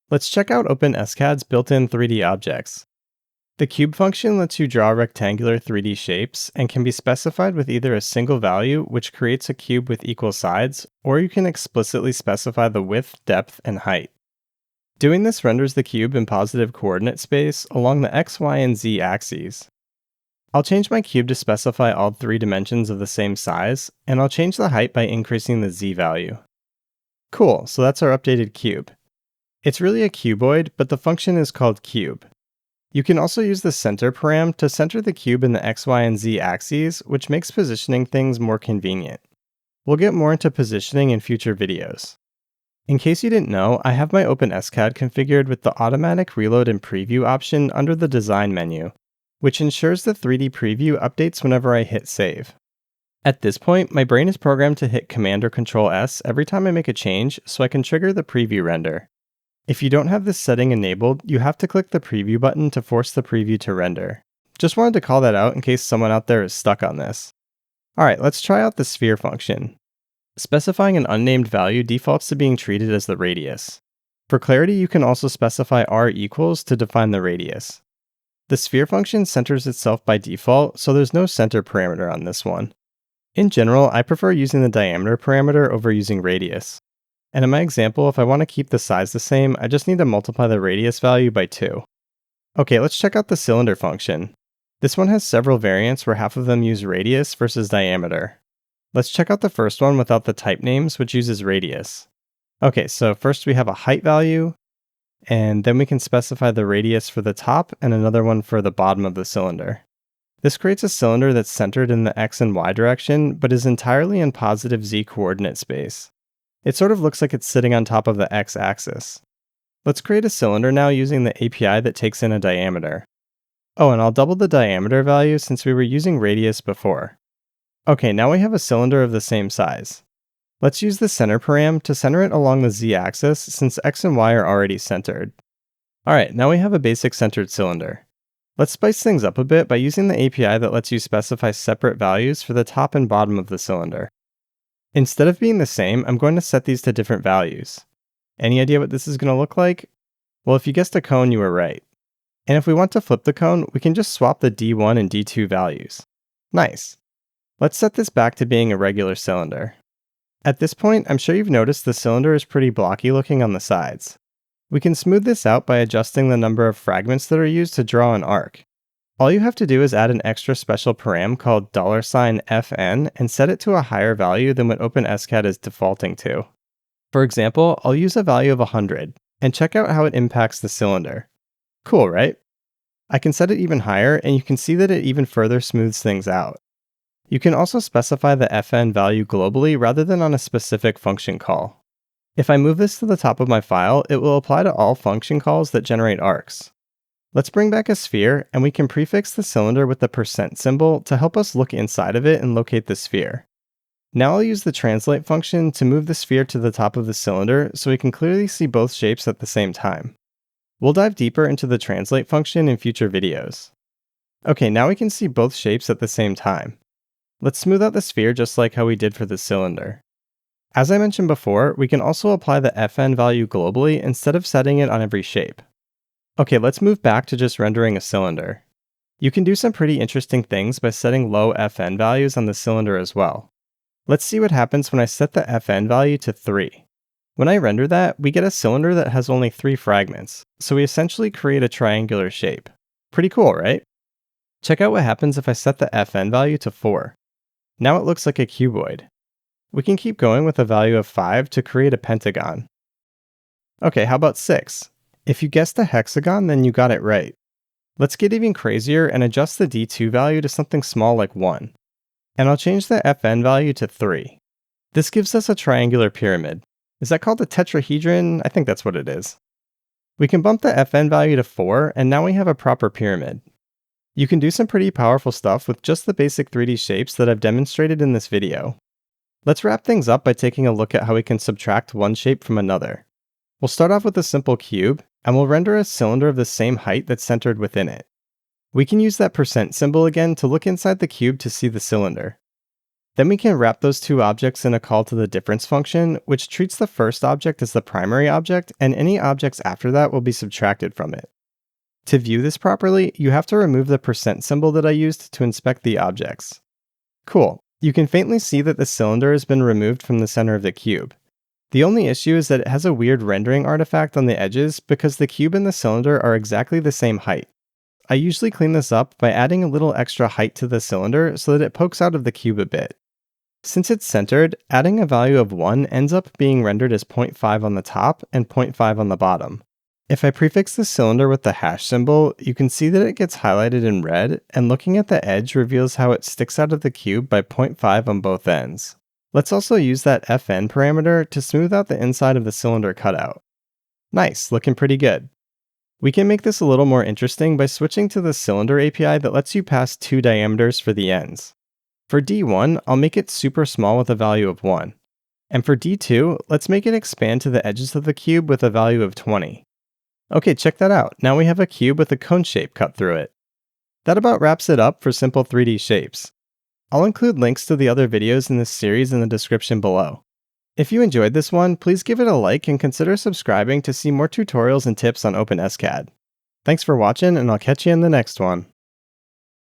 Let's check out OpenSCAD's built-in 3D objects. The cube function lets you draw rectangular 3D shapes and can be specified with either a single value, which creates a cube with equal sides, or you can explicitly specify the width, depth, and height. Doing this renders the cube in positive coordinate space along the x, y, and z axes. I'll change my cube to specify all 3 dimensions of the same size, and I'll change the height by increasing the z value. Cool, so that's our updated cube. It's really a cuboid, but the function is called cube. You can also use the center param to center the cube in the x, y, and z axes, which makes positioning things more convenient. We'll get more into positioning in future videos. In case you didn't know, I have my OpenSCAD configured with the automatic reload and preview option under the design menu, which ensures the 3D preview updates whenever I hit save. At this point, my brain is programmed to hit Command or Control S every time I make a change so I can trigger the preview render. If you don't have this setting enabled, you have to click the preview button to force the preview to render. Just wanted to call that out in case someone out there is stuck on this. Alright, let's try out the sphere function. Specifying an unnamed value defaults to being treated as the radius. For clarity, you can also specify r equals to define the radius. The sphere function centers itself by default, so there's no center parameter on this one. In general, I prefer using the diameter parameter over using radius. And in my example, if I want to keep the size the same, I just need to multiply the radius value by 2. Okay, let's check out the cylinder function. This one has several variants where half of them use radius versus diameter. Let's check out the first one without the type names, which uses radius. Okay, so first we have a height value, and then we can specify the radius for the top and another one for the bottom of the cylinder. This creates a cylinder that's centered in the x and y direction, but is entirely in positive z coordinate space. It sort of looks like it's sitting on top of the x-axis. Let's create a cylinder now using the API that takes in a diameter. Oh, and I'll double the diameter value since we were using radius before. Okay, now we have a cylinder of the same size. Let's use the center param to center it along the z-axis since x and y are already centered. Alright, now we have a basic centered cylinder. Let's spice things up a bit by using the API that lets you specify separate values for the top and bottom of the cylinder. Instead of being the same, I'm going to set these to different values. Any idea what this is going to look like? Well, if you guessed a cone, you were right. And if we want to flip the cone, we can just swap the D1 and D2 values. Nice. Let's set this back to being a regular cylinder. At this point, I'm sure you've noticed the cylinder is pretty blocky looking on the sides. We can smooth this out by adjusting the number of fragments that are used to draw an arc. All you have to do is add an extra special param called $FN and set it to a higher value than what OpenSCAD is defaulting to. For example, I'll use a value of 100, and check out how it impacts the cylinder. Cool, right? I can set it even higher, and you can see that it even further smooths things out. You can also specify the FN value globally rather than on a specific function call. If I move this to the top of my file, it will apply to all function calls that generate arcs. Let's bring back a sphere, and we can prefix the cylinder with the % symbol to help us look inside of it and locate the sphere. Now I'll use the translate function to move the sphere to the top of the cylinder so we can clearly see both shapes at the same time. We'll dive deeper into the translate function in future videos. Okay, now we can see both shapes at the same time. Let's smooth out the sphere just like how we did for the cylinder. As I mentioned before, we can also apply the FN value globally instead of setting it on every shape. Okay, let's move back to just rendering a cylinder. You can do some pretty interesting things by setting low FN values on the cylinder as well. Let's see what happens when I set the FN value to 3. When I render that, we get a cylinder that has only 3 fragments, so we essentially create a triangular shape. Pretty cool, right? Check out what happens if I set the FN value to 4. Now it looks like a cuboid. We can keep going with a value of 5 to create a pentagon. Okay, how about 6? If you guessed a hexagon, then you got it right. Let's get even crazier and adjust the D2 value to something small like 1. And I'll change the FN value to 3. This gives us a triangular pyramid. Is that called a tetrahedron? I think that's what it is. We can bump the FN value to 4, and now we have a proper pyramid. You can do some pretty powerful stuff with just the basic 3D shapes that I've demonstrated in this video. Let's wrap things up by taking a look at how we can subtract one shape from another. We'll start off with a simple cube, and we'll render a cylinder of the same height that's centered within it. We can use that % symbol again to look inside the cube to see the cylinder. Then we can wrap those two objects in a call to the difference function, which treats the first object as the primary object, and any objects after that will be subtracted from it. To view this properly, you have to remove the percent symbol that I used to inspect the objects. Cool. You can faintly see that the cylinder has been removed from the center of the cube. The only issue is that it has a weird rendering artifact on the edges because the cube and the cylinder are exactly the same height. I usually clean this up by adding a little extra height to the cylinder so that it pokes out of the cube a bit. Since it's centered, adding a value of 1 ends up being rendered as 0.5 on the top and 0.5 on the bottom. If I prefix the cylinder with the hash symbol, you can see that it gets highlighted in red, and looking at the edge reveals how it sticks out of the cube by 0.5 on both ends. Let's also use that FN parameter to smooth out the inside of the cylinder cutout. Nice, looking pretty good. We can make this a little more interesting by switching to the cylinder API that lets you pass 2 diameters for the ends. For D1, I'll make it super small with a value of 1. And for D2, let's make it expand to the edges of the cube with a value of 20. Okay, check that out. Now we have a cube with a cone shape cut through it. That about wraps it up for simple 3D shapes. I'll include links to the other videos in this series in the description below. If you enjoyed this one, please give it a like and consider subscribing to see more tutorials and tips on OpenSCAD. Thanks for watching, and I'll catch you in the next one.